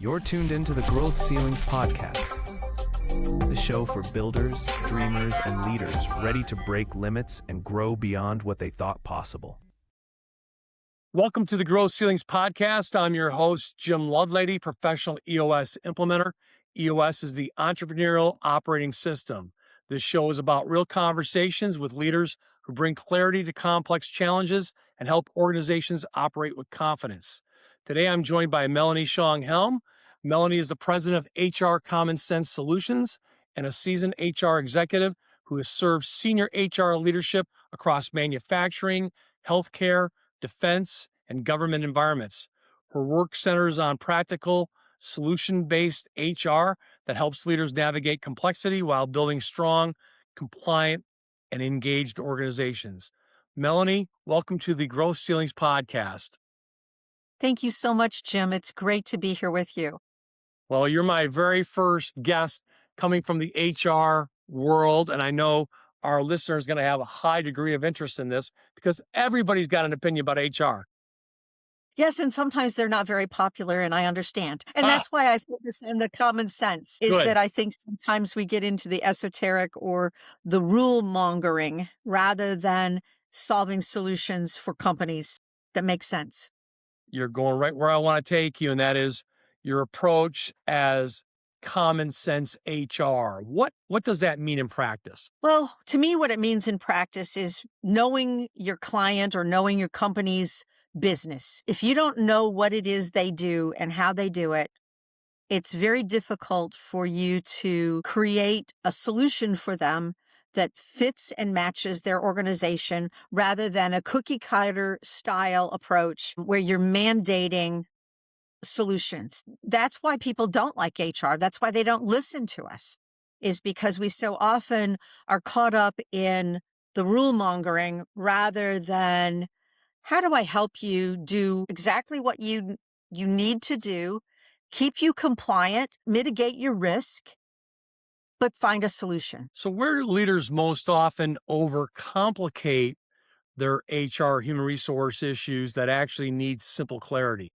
You're tuned into the Growth Ceilings podcast, the show for builders, dreamers, and leaders ready to break limits and grow beyond what they thought possible. Welcome to the Growth Ceilings podcast. I'm your host, Jim Lovelady, professional EOS implementer. EOS is the entrepreneurial operating system. This show is about real conversations with leaders who bring clarity to complex challenges and help organizations operate with confidence. Today, I'm joined by Melanie Shong Helm. Melanie is the president of HR Common Sense Solutions and a seasoned HR executive who has served senior HR leadership across manufacturing, healthcare, defense, and government environments. Her work centers on practical, solution-based HR that helps leaders navigate complexity while building strong, compliant, and engaged organizations. Melanie, welcome to the Growth Ceilings podcast. Thank you so much, Jim. It's great to be here with you. Well, you're my very first guest coming from the HR world, and I know our listeners are going to have a high degree of interest in this because everybody's got an opinion about HR. Yes, and sometimes they're not very popular, and I understand. And that's why I focus on the common sense, is Good. that I think sometimes we get into the esoteric or the rule-mongering rather than solving solutions for companies that make sense. You're going right where I want to take you, and that is your approach as common sense HR. What does that mean in practice? Well, to me, what it means in practice is knowing your client or knowing your company's business. If you don't know what it is they do and how they do it, it's very difficult for you to create a solution for them that fits and matches their organization rather than a cookie cutter style approach where you're mandating solutions. That's why people don't like HR. That's why they don't listen to us, is because we so often are caught up in the rule mongering rather than how do I help you do exactly what you need to do, keep you compliant, mitigate your risk, but find a solution. So where do leaders most often overcomplicate their HR human resource issues that actually need simple clarity?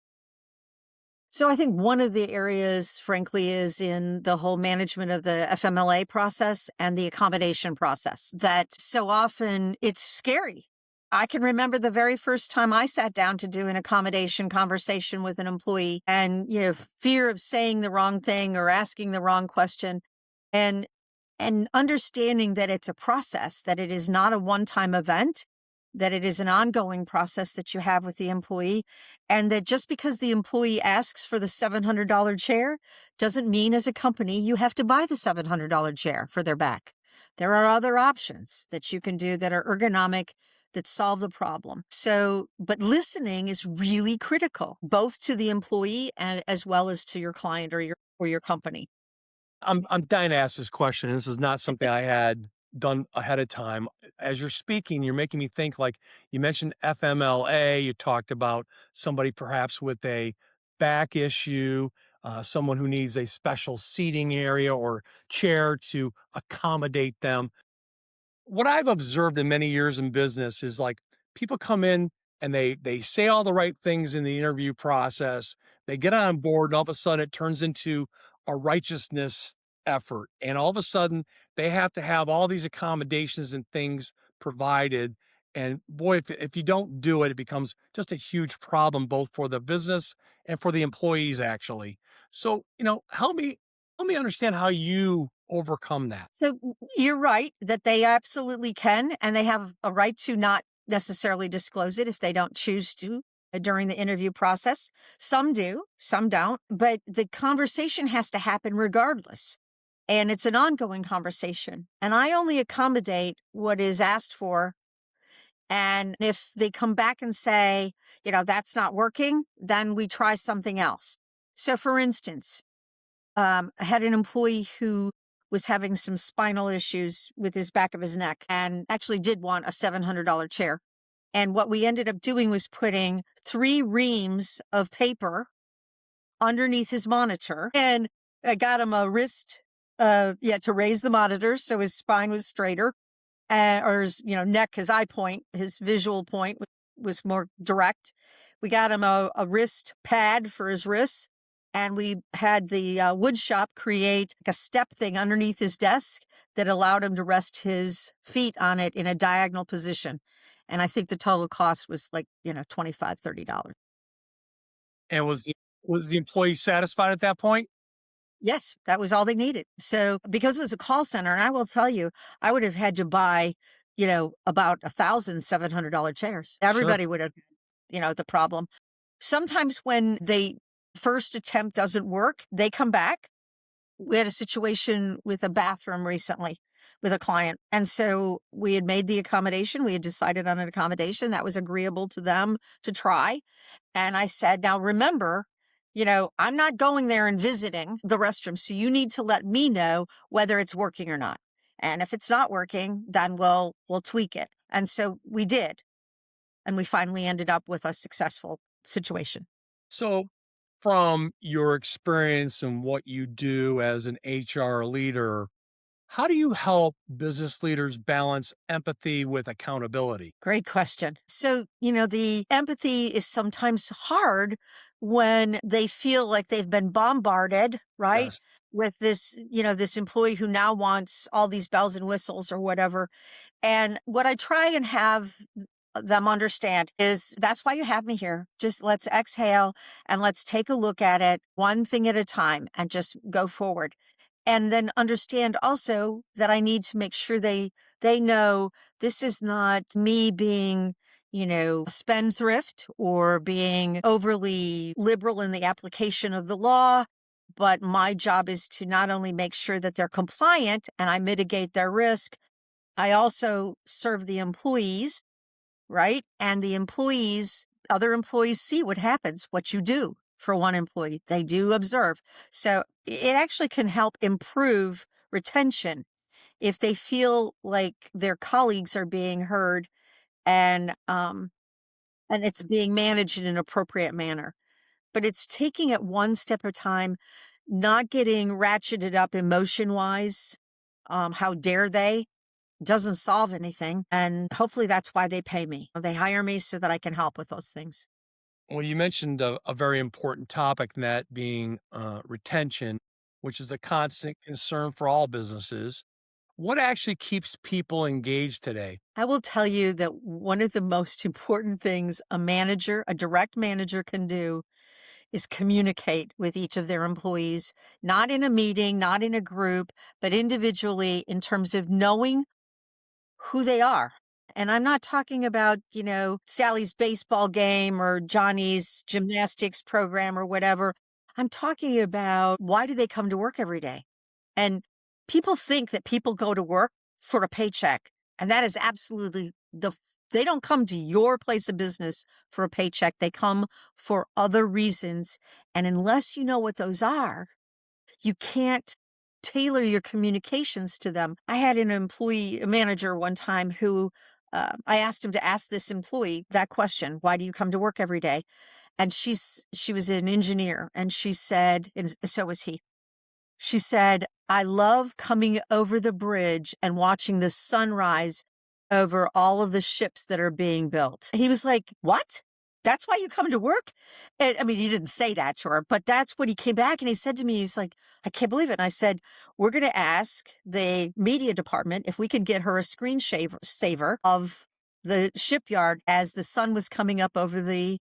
So I think one of the areas, frankly, is in the whole management of the FMLA process and the accommodation process, that so often it's scary. I can remember the very first time I sat down to do an accommodation conversation with an employee and, fear of saying the wrong thing or asking the wrong question and understanding that it's a process, that it is not a one-time event, that it is an ongoing process that you have with the employee, and that just because the employee asks for the $700 chair doesn't mean as a company you have to buy the $700 chair for their back. There are other options that you can do that are ergonomic, that solve the problem. But listening is really critical, both to the employee and as well as to your client or your company. I'm dying to ask this question. This is not something I had done ahead of time. As you're speaking, you're making me think, like you mentioned FMLA, you talked about somebody perhaps with a back issue, someone who needs a special seating area or chair to accommodate them. What I've observed in many years in business is like people come in and they say all the right things in the interview process. They get on board and all of a sudden it turns into a righteousness effort. And all of a sudden they have to have all these accommodations and things provided. And boy, if you don't do it, it becomes just a huge problem, both for the business and for the employees actually. So, help me understand how you overcome that. So you're right that they absolutely can, and they have a right to not necessarily disclose it if they don't choose to during the interview process. Some do, some don't, but the conversation has to happen regardless. And it's an ongoing conversation. And I only accommodate what is asked for. And if they come back and say, that's not working, then we try something else. So for instance, I had an employee who was having some spinal issues with his back of his neck and actually did want a $700 chair. And what we ended up doing was putting 3 reams of paper underneath his monitor. And I got him a wrist, to raise the monitor so his spine was straighter, or his, neck, his eye point, his visual point was more direct. We got him a wrist pad for his wrists. And we had the wood shop create like a step thing underneath his desk that allowed him to rest his feet on it in a diagonal position. And I think the total cost was like, $25, $30. And was the employee satisfied at that point? Yes, that was all they needed. So because it was a call center, and I will tell you, I would have had to buy, about $1,700 chairs. Sure. Everybody would have, the problem. Sometimes when they first attempt doesn't work, they come back. We had a situation with a bathroom recently with a client. And so we had made the accommodation. We had decided on an accommodation that was agreeable to them to try. And I said, now remember, I'm not going there and visiting the restroom. So you need to let me know whether it's working or not. And if it's not working, then we'll tweak it. And so we did. And we finally ended up with a successful situation. So, from your experience and what you do as an HR leader, how do you help business leaders balance empathy with accountability? Great question. So, the empathy is sometimes hard when they feel like they've been bombarded, right? Yes. With this employee who now wants all these bells and whistles or whatever. And what I try and have them understand is that's why you have me here. Just let's exhale and let's take a look at it one thing at a time and just go forward. And then understand also that I need to make sure they know this is not me being, spendthrift or being overly liberal in the application of the law. But my job is to not only make sure that they're compliant and I mitigate their risk, I also serve the employees, right? And other employees see what happens, what you do for one employee. They do observe. So it actually can help improve retention if they feel like their colleagues are being heard and it's being managed in an appropriate manner. But it's taking it one step at a time, not getting ratcheted up emotion wise. How dare they? Doesn't solve anything. And hopefully that's why they pay me. They hire me so that I can help with those things. Well, you mentioned a very important topic, and that being retention, which is a constant concern for all businesses. What actually keeps people engaged today? I will tell you that one of the most important things a direct manager can do is communicate with each of their employees, not in a meeting, not in a group, but individually in terms of knowing who they are. And I'm not talking about, Sally's baseball game or Johnny's gymnastics program or whatever. I'm talking about why do they come to work every day? And people think that people go to work for a paycheck. And that is absolutely they don't come to your place of business for a paycheck. They come for other reasons. And unless you know what those are, you can't tailor your communications to them. I had a manager one time who I asked him to ask this employee that question, why do you come to work every day? And she was an engineer, and she said, and so was he. She said, I love coming over the bridge and watching the sunrise over all of the ships that are being built. He was like, what? That's why you come to work? And, I mean, he didn't say that to her, but that's what he came back and he said to me, he's like, I can't believe it. And I said, we're going to ask the media department if we can get her a saver of the shipyard as the sun was coming up over the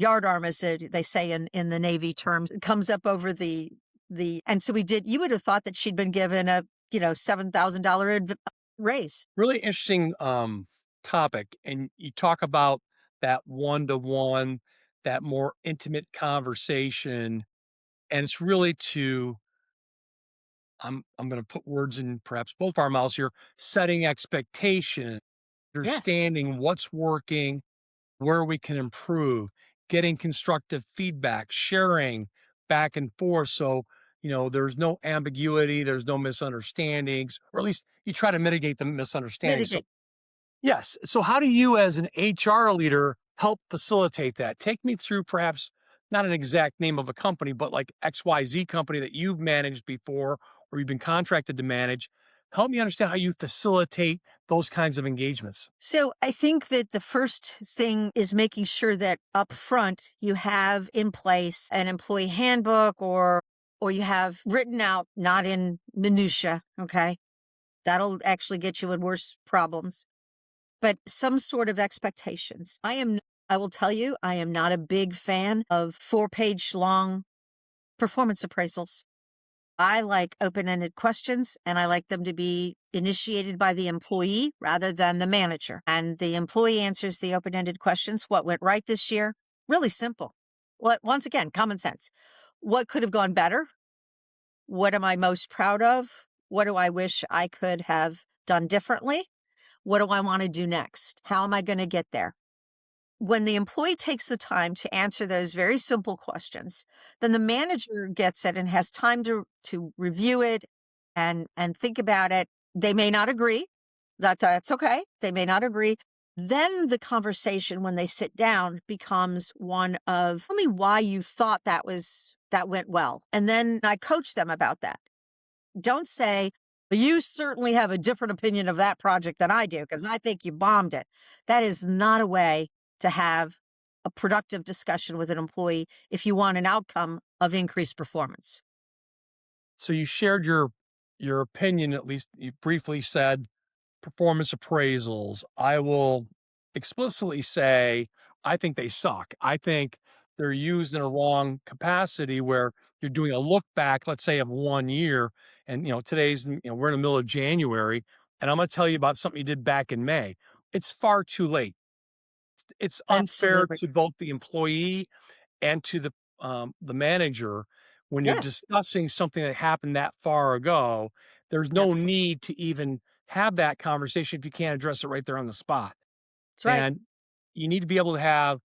yardarm, as they say in the Navy terms, it comes up over and so we did. You would have thought that she'd been given a, $7,000 raise. Really interesting topic. And you talk about that one to one, that more intimate conversation. And it's really I'm going to put words in perhaps both our mouths here, setting expectations, Yes. understanding what's working, where we can improve, getting constructive feedback, sharing back and forth. So, there's no ambiguity, there's no misunderstandings, or at least you try to mitigate the misunderstandings. So, Mitigate. yes. So, how do you, as an HR leader, help facilitate that? Take me through perhaps not an exact name of a company, but like XYZ company that you've managed before or you've been contracted to manage. Help me understand how you facilitate those kinds of engagements? So I think that the first thing is making sure that up front you have in place an employee handbook or you have written out, not in minutia, okay? That'll actually get you in worse problems, but some sort of expectations. I will tell you, I am not a big fan of 4-page long performance appraisals. I like open-ended questions and I like them to be initiated by the employee rather than the manager. And the employee answers the open-ended questions. What went right this year? Really simple. Once again, common sense. What could have gone better? What am I most proud of? What do I wish I could have done differently? What do I want to do next? How am I going to get there? When the employee takes the time to answer those very simple questions, then the manager gets it and has time to review it and think about it. They may not agree. That's okay. They may not agree. Then the conversation when they sit down becomes one of, tell me why you thought that went well. And then I coach them about that. Don't say, you certainly have a different opinion of that project than I do because I think you bombed it. That is not a way to have a productive discussion with an employee if you want an outcome of increased performance. So you shared your opinion, at least you briefly said performance appraisals. I will explicitly say I think they suck. I think they're used in a wrong capacity where you're doing a look back, let's say of 1 year, and today's we're in the middle of January, and I'm going to tell you about something you did back in May. It's far too late. It's unfair Absolutely. to both the employee and to the manager when you're Yes, discussing something that happened that far ago. There's no absolutely. need to even have that conversation if you can't address it right there on the spot. That's right. And you need to be able to have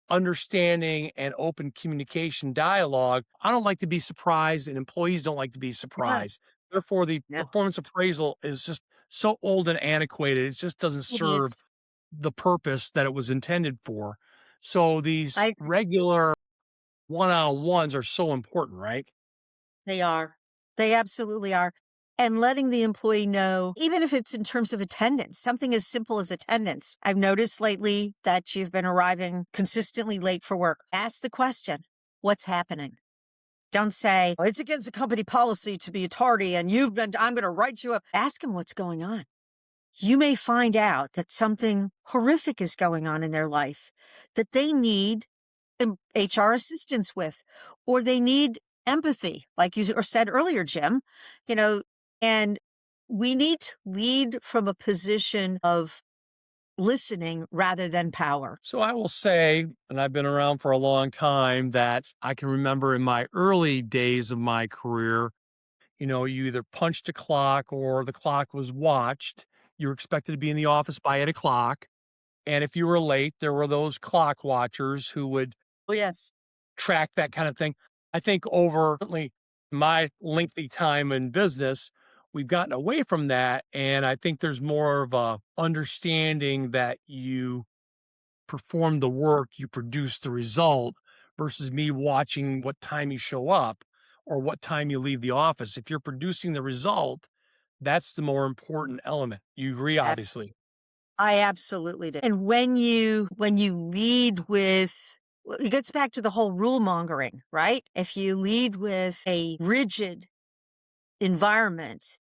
understanding and open communication dialogue. I don't like to be surprised, and employees don't like to be Yeah, surprised. Therefore, the yeah, performance appraisal is just so old and antiquated. It just doesn't it serve is. the purpose that it was intended for. So these I regular one-on-ones are so important, right? They are. They absolutely are. And letting the employee know, even if it's in terms of attendance, something as simple as attendance. I've noticed lately that you've been arriving consistently late for work. Ask the question, what's happening? Don't say, "Oh, it's against the company policy to be tardy and I'm going to write you up." Ask them what's going on. You may find out that something horrific is going on in their life that they need HR assistance with, or they need empathy, like you or said earlier, Jim, you know, and we need to lead from a position of listening rather than power. So I will say, and I've been around for a long time, that I can remember in my early days of my career, you either punched a clock or the clock was watched. You were expected to be in the office by 8 o'clock. And if you were late, there were those clock watchers who would Oh, yes. track that kind of thing. I think over certainly my lengthy time in business, we've gotten away from that. And I think there's more of a understanding that you perform the work, you produce the result versus me watching what time you show up or what time you leave the office. If you're producing the result, that's the more important element. You agree, Abs- obviously. I absolutely do. And when you lead with, well, it gets back to the whole rule mongering, right? If you lead with a rigid environment,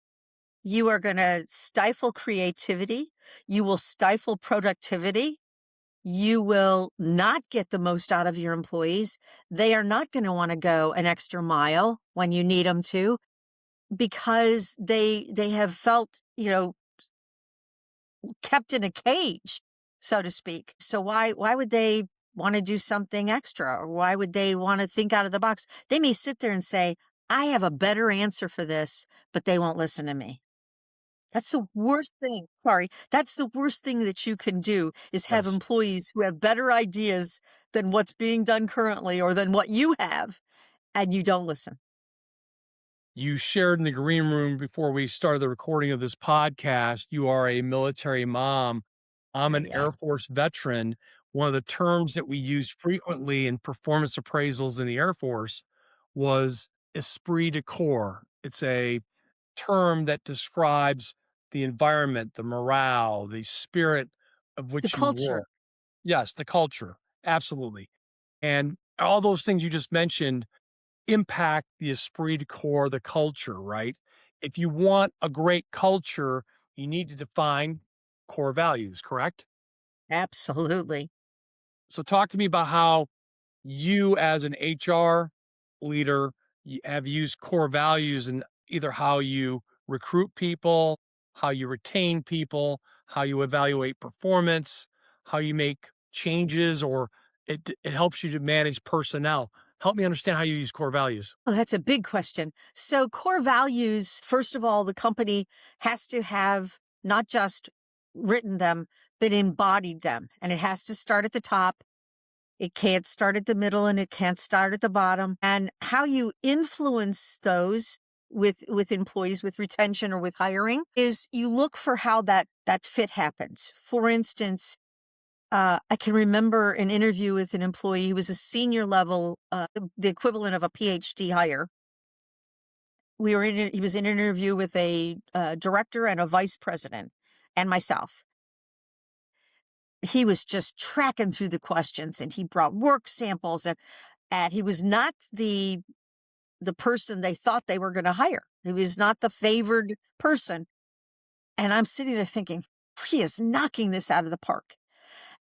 you are going to stifle creativity. You will stifle productivity. You will not get the most out of your employees. They are not going to want to go an extra mile when you need them to because they have felt, kept in a cage, so to speak. So why would they want to do something extra or why would they want to think out of the box? They may sit there and say, "I have a better answer for this," but they won't listen to me. That's the worst thing. Sorry. That's the worst thing that you can do is have Yes. employees who have better ideas than what's being done currently or than what you have, and you don't listen. You shared in the green room before we started the recording of this podcast. You are a military mom. I'm an Yeah. Air Force veteran. One of the terms that we used frequently in performance appraisals in the Air Force was esprit de corps. It's a term that describes the environment, the morale, the spirit of The which you culture. work. Yes, the culture, absolutely. And all those things you just mentioned impact the esprit de corps, the culture, right? If you want a great culture, you need to define core values, correct? Absolutely. So talk to me about how you as an HR leader have used core values in either how you recruit people, how you retain people, how you evaluate performance, how you make changes, or it helps you to manage personnel. Help me understand how you use core values. Oh, that's a big question. So, core values, first of all, the company has to have not just written them, but embodied them. And it has to start at the top. It can't start at the middle and it can't start at the bottom. And how you influence those with employees, with retention or with hiring, is you look for how that fit happens. For instance, I can remember an interview with an employee who was a senior level, the equivalent of a PhD hire. He was in an interview with a director and a vice president and myself. He was just tracking through the questions and he brought work samples and he was not the person they thought they were going to hire. He was not the favored person. And I'm sitting there thinking, he is knocking this out of the park.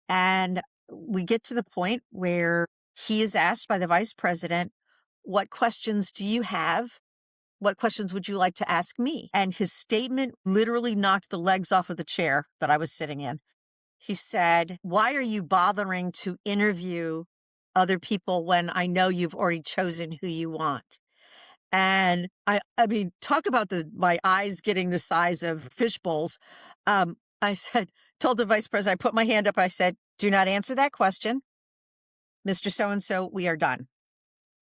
And we get to the point where he is asked by the vice president, what questions do you have? What questions would you like to ask me? And his statement literally knocked the legs off of the chair that I was sitting in. He said, why are you bothering to interview other people when I know you've already chosen who you want? And I mean, talk about my eyes getting the size of fish bowls. I said, told the vice president, I put my hand up. I said, do not answer that question. Mr. So-and-so, we are done.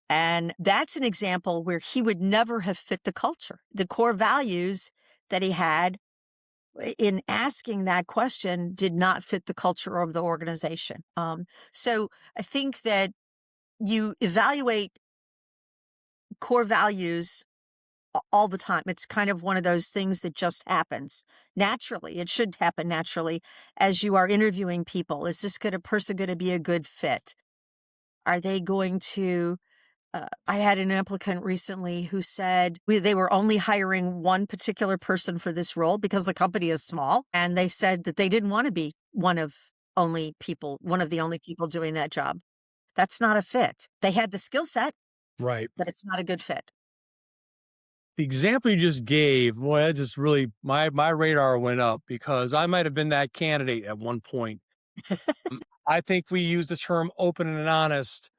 And that's an example where he would never have fit the culture. The core values that he had in asking that question did not fit the culture of the organization. So I think that you evaluate core values all the time. It's kind of one of those things that just happens naturally. It should happen naturally as you are interviewing people. Is this person going to be a good fit? Are they going to I had an applicant recently who said they were only hiring one particular person for this role because the company is small. And they said that they didn't want to be one of the only people doing that job. That's not a fit. They had the skill set, Right. but it's not a good fit. The example you just gave, boy, that just really my radar went up because I might have been that candidate at one point. I think we use the term open and honest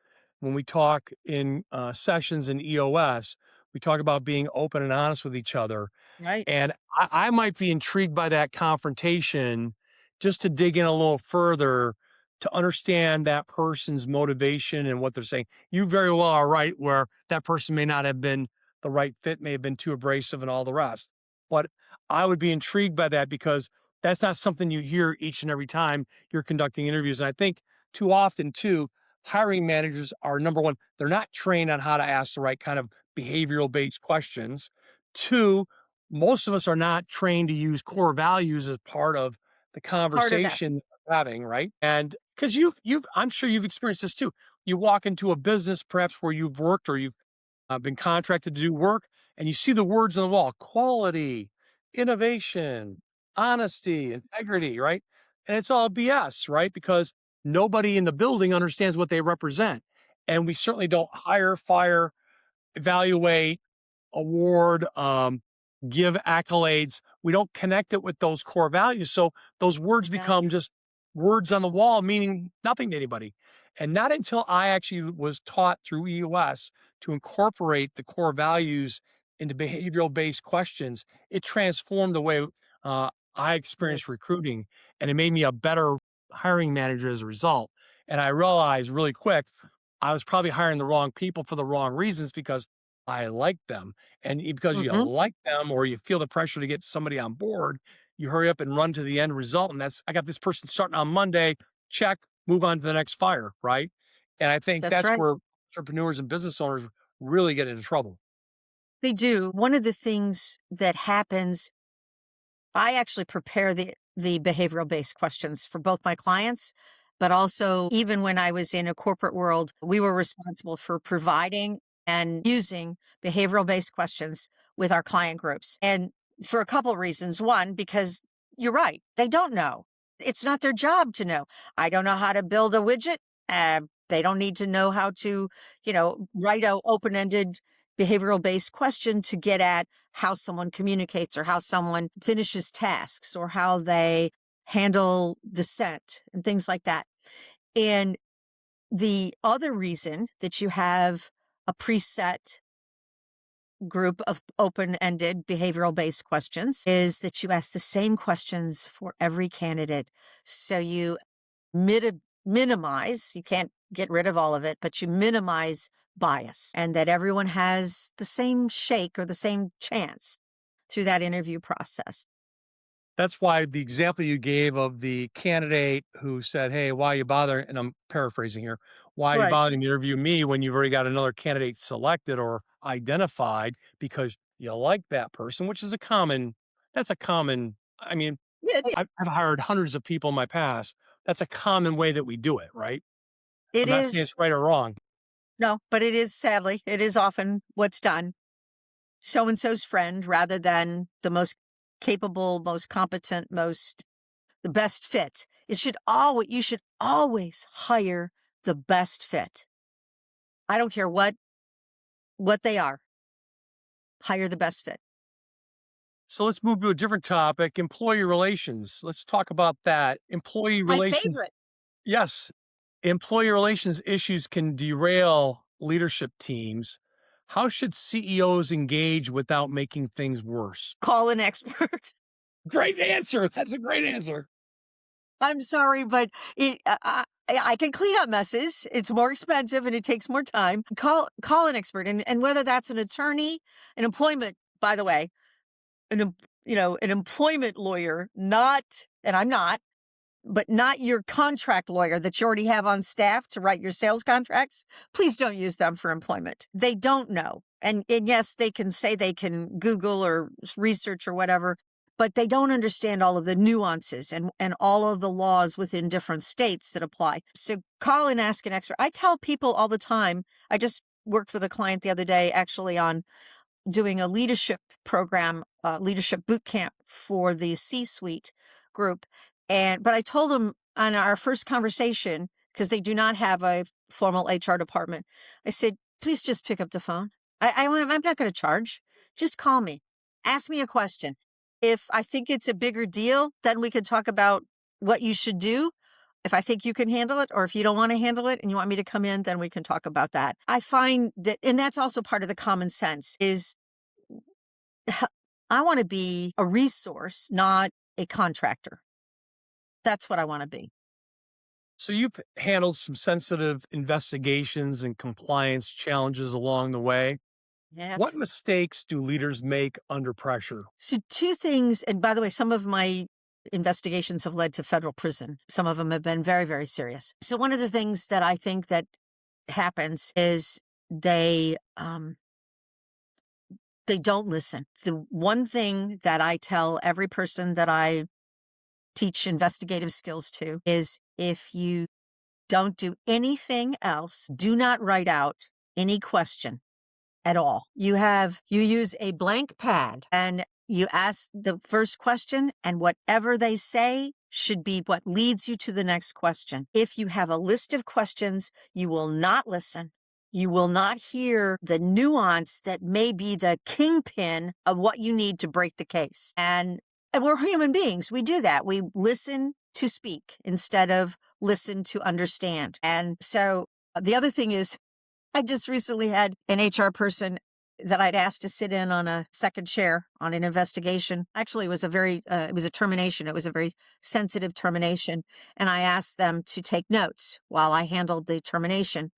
when we talk in sessions in EOS. We talk about being open and honest with each other. Right. And I might be intrigued by that confrontation just to dig in a little further to understand that person's motivation and what they're saying. You very well are right, where that person may not have been the right fit, may have been too abrasive and all the rest. But I would be intrigued by that because that's not something you hear each and every time you're conducting interviews. And I think too often, too, hiring managers are number one, they're not trained on how to ask the right kind of behavioral based questions. Two, most of us are not trained to use core values as part of the Part of that. conversation we're having, right? And because I'm sure you've experienced this too. You walk into a business perhaps where you've worked or you've been contracted to do work, and you see the words on the wall: quality, innovation, honesty, integrity, right? And it's all BS, right? Because nobody in the building understands what they represent. And we certainly don't hire, fire, evaluate, award, give accolades. We don't connect it with those core values. So those words Yeah. become just words on the wall, meaning nothing to anybody. And not until I actually was taught through EOS to incorporate the core values into behavioral based questions, it transformed the way I experienced Yes. recruiting. And it made me a better hiring manager as a result. And I realized really quick, I was probably hiring the wrong people for the wrong reasons because I like them. And because you Hmm. like them or you feel the pressure to get somebody on board, you hurry up and run to the end result. And I got this person starting on Monday, check, move on to the next fire, right? And I think That's that's right. where entrepreneurs and business owners really get into trouble. They do. One of the things that happens I actually prepare the behavioral based questions for both my clients, but also even when I was in a corporate world, we were responsible for providing and using behavioral based questions with our client groups. And for a couple of reasons. One, because you're right, they don't know. It's not their job to know. I don't know how to build a widget. They don't need to know how to, write a open-ended behavioral based question to get at how someone communicates or how someone finishes tasks or how they handle dissent and things like that. And the other reason that you have a preset group of open-ended behavioral based questions is that you ask the same questions for every candidate. So you minimize, you can't get rid of all of it, but you minimize bias and that everyone has the same shake or the same chance through that interview process. That's why the example you gave of the candidate who said, "Hey, why are you bothering?" And I'm paraphrasing here. Why are you Right. bothering to interview me when you've already got another candidate selected or identified because you like that person, which is that's a common, I mean, Yeah, I've hired hundreds of people in my past. That's a common way that we do it, right? it I'm not saying is. it's right or wrong. No, but it is sadly, it is often what's done. So and so's friend rather than the most capable, most competent, the best fit. You should always hire the best fit. I don't care what they are. Hire the best fit. So let's move to a different topic, employee relations. Let's talk about that. Employee My relations. favorite. Yes. Employee relations issues can derail leadership teams. How should CEOs engage without making things worse? Call an expert. Great answer. That's a great answer. I'm sorry, but I can clean up messes. It's more expensive and it takes more time. Call an expert, and whether that's an attorney, an employment, by the way, an employment lawyer, not, and I'm not, but not your contract lawyer that you already have on staff to write your sales contracts. Please don't use them for employment. They don't know. And yes, they can say they can Google or research or whatever, but they don't understand all of the nuances and all of the laws within different states that apply. So call and ask an expert. I tell people all the time, I just worked with a client the other day actually on doing a leadership program, leadership boot camp for the C-suite group. But I told them on our first conversation, because they do not have a formal HR department, I said, please just pick up the phone. I'm not going to charge. Just call me. Ask me a question. If I think it's a bigger deal, then we can talk about what you should do. If I think you can handle it, or if you don't want to handle it and you want me to come in, then we can talk about that. I find that, and that's also part of the common sense, is I want to be a resource, not a contractor. That's what I want to be. So you've handled some sensitive investigations and compliance challenges along the way. Yeah. What mistakes do leaders make under pressure? So two things, and by the way, some of my investigations have led to federal prison. Some of them have been very, very serious. So one of the things that I think that happens is they don't listen. The one thing that I tell every person that I teach investigative skills to is if you don't do anything else, do not write out any question at all. You use a blank pad and you ask the first question, and whatever they say should be what leads you to the next question. If you have a list of questions, you will not listen. You will not hear the nuance that may be the kingpin of what you need to break the case. And we're human beings. We do that. We listen to speak instead of listen to understand. And so the other thing is, I just recently had an HR person that I'd asked to sit in on a second chair on an investigation. Actually, it was it was a termination. It was a very sensitive termination. And I asked them to take notes while I handled the termination.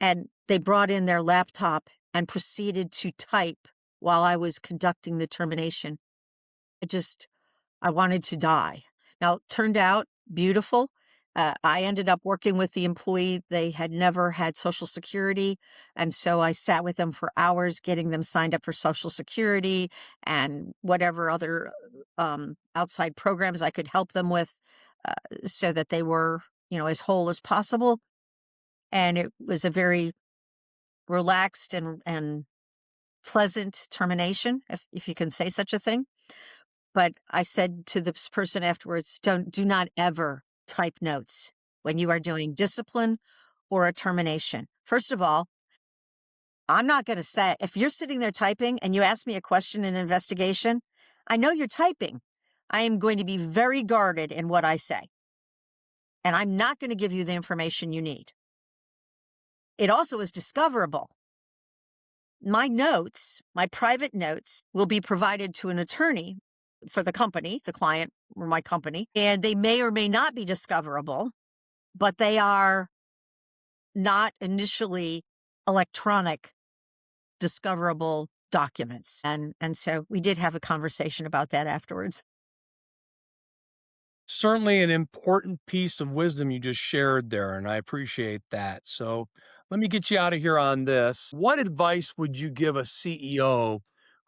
And they brought in their laptop and proceeded to type while I was conducting the termination. I wanted to die. Now, it turned out beautiful. I ended up working with the employee. They had never had Social Security. And so I sat with them for hours, getting them signed up for Social Security and whatever other outside programs I could help them with, so that they were, as whole as possible. And it was a very relaxed and pleasant termination, if you can say such a thing. But I said to this person afterwards, do not ever type notes when you are doing discipline or a termination. First of all, I'm not going to say, if you're sitting there typing and you ask me a question in an investigation, I know you're typing. I am going to be very guarded in what I say. And I'm not going to give you the information you need. It also is discoverable. My notes, my private notes, will be provided to an attorney for the company, the client or my company, and they may or may not be discoverable, but they are not initially electronic discoverable documents. And so we did have a conversation about that afterwards. Certainly an important piece of wisdom you just shared there, and I appreciate that. So let me get you out of here on this. What advice would you give a CEO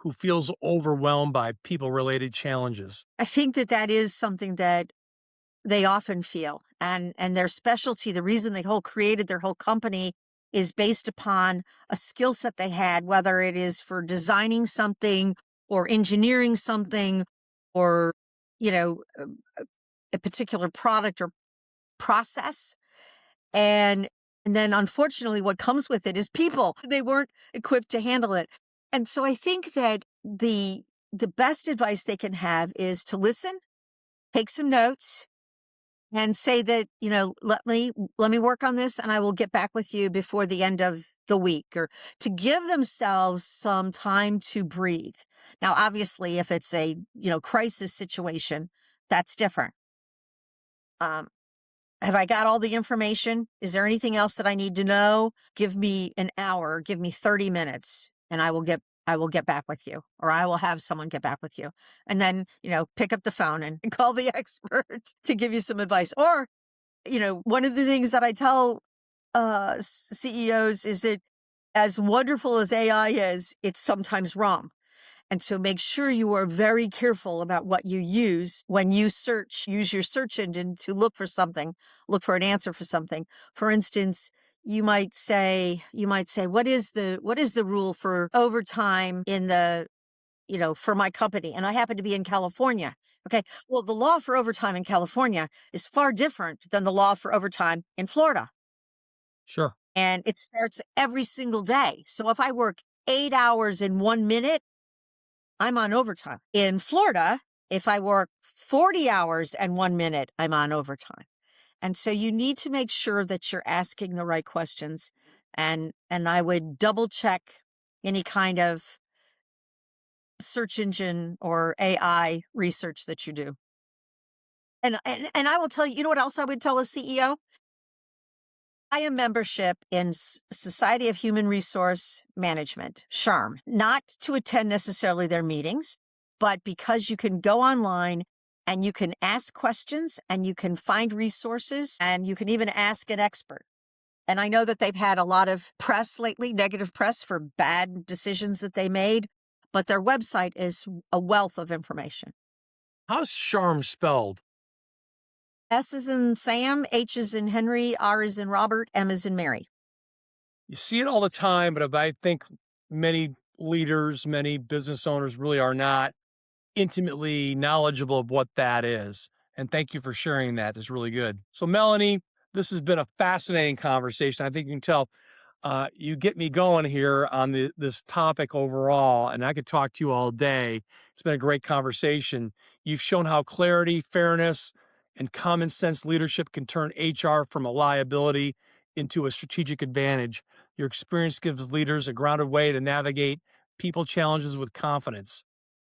who feels overwhelmed by people-related challenges? I think that is something that they often feel, and their specialty, the reason they created their whole company, is based upon a skill set they had, whether it is for designing something or engineering something or, a particular product or process. And then unfortunately what comes with it is people. They weren't equipped to handle it. And so I think that the best advice they can have is to listen, take some notes, and say that, let me work on this and I will get back with you before the end of the week, or to give themselves some time to breathe. Now, obviously, if it's a, crisis situation, that's different. Have I got all the information? Is there anything else that I need to know? Give me an hour, give me 30 minutes, and I will get back with you, or I will have someone get back with you. And then, pick up the phone and call the expert to give you some advice. Or, one of the things that I tell CEOs is that as wonderful as AI is, it's sometimes wrong. And so make sure you are very careful about what you use when you use your search engine to look for something, look for an answer for something. For instance, you might say, what is the rule for overtime in for my company? And I happen to be in California. Okay. Well, the law for overtime in California is far different than the law for overtime in Florida. Sure. And it starts every single day. So if I work 8 hours in 1 minute, I'm on overtime. In Florida, if I work 40 hours and 1 minute, I'm on overtime. And so you need to make sure that you're asking the right questions. And I would double check any kind of search engine or AI research that you do. And I will tell you, what else I would tell a CEO? I am membership in Society of Human Resource Management, SHRM, not to attend necessarily their meetings, but because you can go online and you can ask questions and you can find resources and you can even ask an expert. And I know that they've had a lot of press lately, negative press for bad decisions that they made, but their website is a wealth of information. How's SHRM spelled? S is in Sam, H is in Henry, R is in Robert, M is in Mary. You see it all the time, but I think many leaders, many business owners really are not intimately knowledgeable of what that is. And thank you for sharing that. It's really good. So Melanie, this has been a fascinating conversation. I think you can tell you get me going here on this topic overall, and I could talk to you all day. It's been a great conversation. You've shown how clarity, fairness, and common sense leadership can turn HR from a liability into a strategic advantage. Your experience gives leaders a grounded way to navigate people challenges with confidence.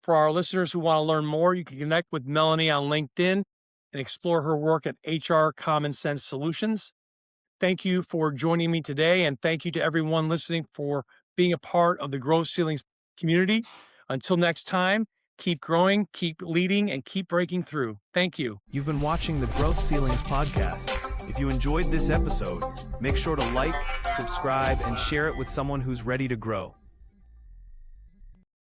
For our listeners who want to learn more, you can connect with Melanie on LinkedIn and explore her work at HR Common Sense Solutions. Thank you for joining me today, and thank you to everyone listening for being a part of the Growth Ceilings community. Until next time, keep growing, keep leading, and keep breaking through. Thank you. You've been watching the Growth Ceilings podcast. If you enjoyed this episode, make sure to like, subscribe, and share it with someone who's ready to grow.